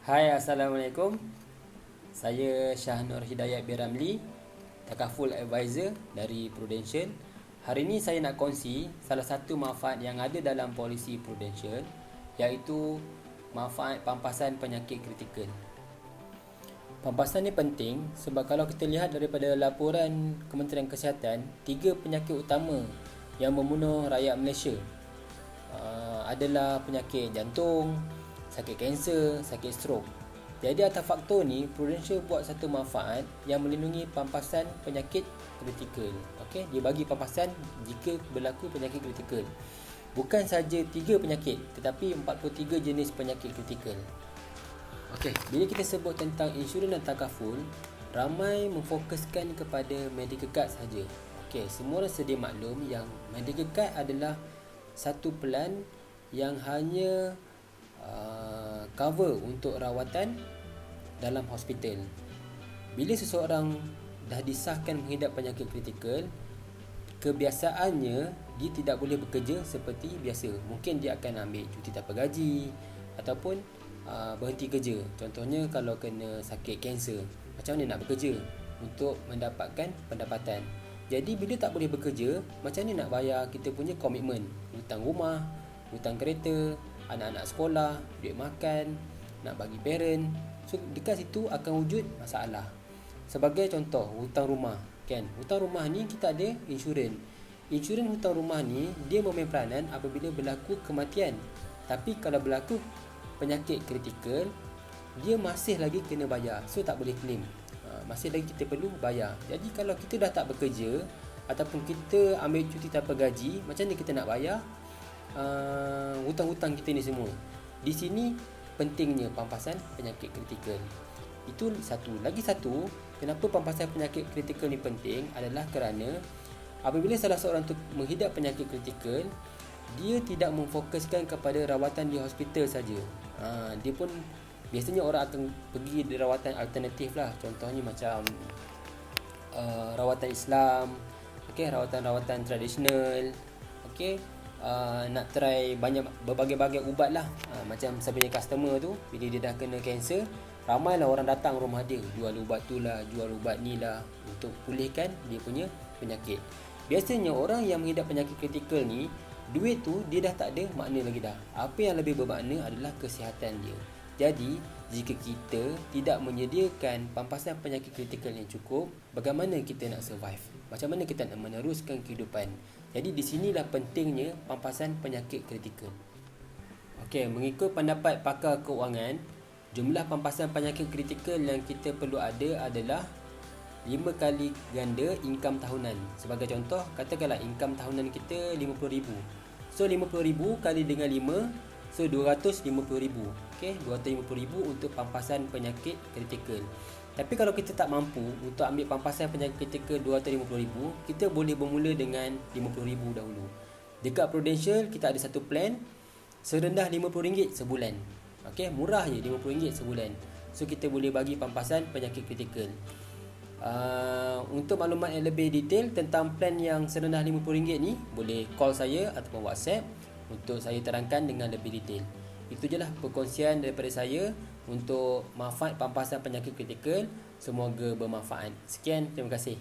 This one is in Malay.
Hai, Assalamualaikum. Saya Shah Nur Hidayat bin Ramli, Takaful Advisor dari Prudential. Hari ini saya nak kongsi salah satu manfaat yang ada dalam polisi Prudential, iaitu manfaat pampasan penyakit kritikal. Pampasan ni penting sebab kalau kita lihat daripada laporan Kementerian Kesihatan, 3 penyakit utama yang membunuh rakyat Malaysia adalah penyakit jantung, sakit kanser, sakit strok. Jadi atas faktor ni, Prudential buat satu manfaat yang melindungi pampasan penyakit kritikal. Okey, dia bagi pampasan jika berlaku penyakit kritikal. Bukan saja 3 penyakit, tetapi 43 jenis penyakit kritikal. Okey, bila kita sebut tentang insurans dan takaful, ramai memfokuskan kepada medical card saja. Okey, semua orang sedia maklum yang medical card adalah satu pelan yang hanya cover untuk rawatan dalam hospital. Bila seseorang dah disahkan mengidap penyakit kritikal, kebiasaannya dia tidak boleh bekerja seperti biasa. Mungkin dia akan ambil cuti tanpa gaji ataupun berhenti kerja. Contohnya kalau kena sakit kanser, macam mana nak bekerja untuk mendapatkan pendapatan. Jadi bila tak boleh bekerja, macam mana nak bayar kita punya komitmen, hutang rumah, hutang kereta, anak-anak sekolah, duit makan, nak bagi parent. So dekat situ akan wujud masalah. Sebagai contoh, hutang rumah kan. Hutang rumah ni kita ada insurans. Insurans hutang rumah ni dia memain peranan apabila berlaku kematian. Tapi kalau berlaku penyakit kritikal, dia masih lagi kena bayar. So tak boleh claim. Masih lagi kita perlu bayar. Jadi kalau kita dah tak bekerja ataupun kita ambil cuti tanpa gaji, macam mana kita nak bayar hutang-hutang kita ni semua? Di sini pentingnya pampasan penyakit kritikal. Itu satu. Lagi satu, kenapa pampasan penyakit kritikal ni penting adalah kerana apabila salah seorang tu menghidap penyakit kritikal, dia tidak memfokuskan kepada rawatan di hospital saja. Dia pun biasanya orang akan pergi di rawatan alternatif lah. Contohnya macam rawatan Islam, rawatan-rawatan tradisional, nak try berbagai-bagai ubat lah. Macam saya punya customer tu, bila dia dah kena kanser, ramailah orang datang rumah dia, jual ubat tu lah, jual ubat ni lah, untuk pulihkan dia punya penyakit. Biasanya orang yang mengidap penyakit kritikal ni, duit tu dia dah tak ada makna lagi dah. Apa yang lebih bermakna adalah kesihatan dia. Jadi jika kita tidak menyediakan pampasan penyakit kritikal yang cukup, bagaimana kita nak survive? Macam mana kita nak meneruskan kehidupan? Jadi di sinilah pentingnya pampasan penyakit kritikal. Okey, mengikut pendapat pakar keuangan, jumlah pampasan penyakit kritikal yang kita perlu ada adalah 5 kali ganda income tahunan. Sebagai contoh, katakanlah income tahunan kita RM50,000. So RM50,000 kali dengan 5, so RM250,000. Okey, RM250,000 untuk pampasan penyakit kritikal. Tapi kalau kita tak mampu untuk ambil pampasan penyakit kritikal RM250,000, kita boleh bermula dengan RM50,000 dahulu. Dekat Prudential kita ada satu plan serendah RM50 sebulan. Okey, murah je, RM50 sebulan. So kita boleh bagi pampasan penyakit kritikal. Untuk maklumat yang lebih detail tentang plan yang serendah RM50 ni, boleh call saya ataupun WhatsApp untuk saya terangkan dengan lebih detail. Itu je lah perkongsian daripada saya untuk manfaat pampasan penyakit kritikal. Semoga bermanfaat. Sekian, terima kasih.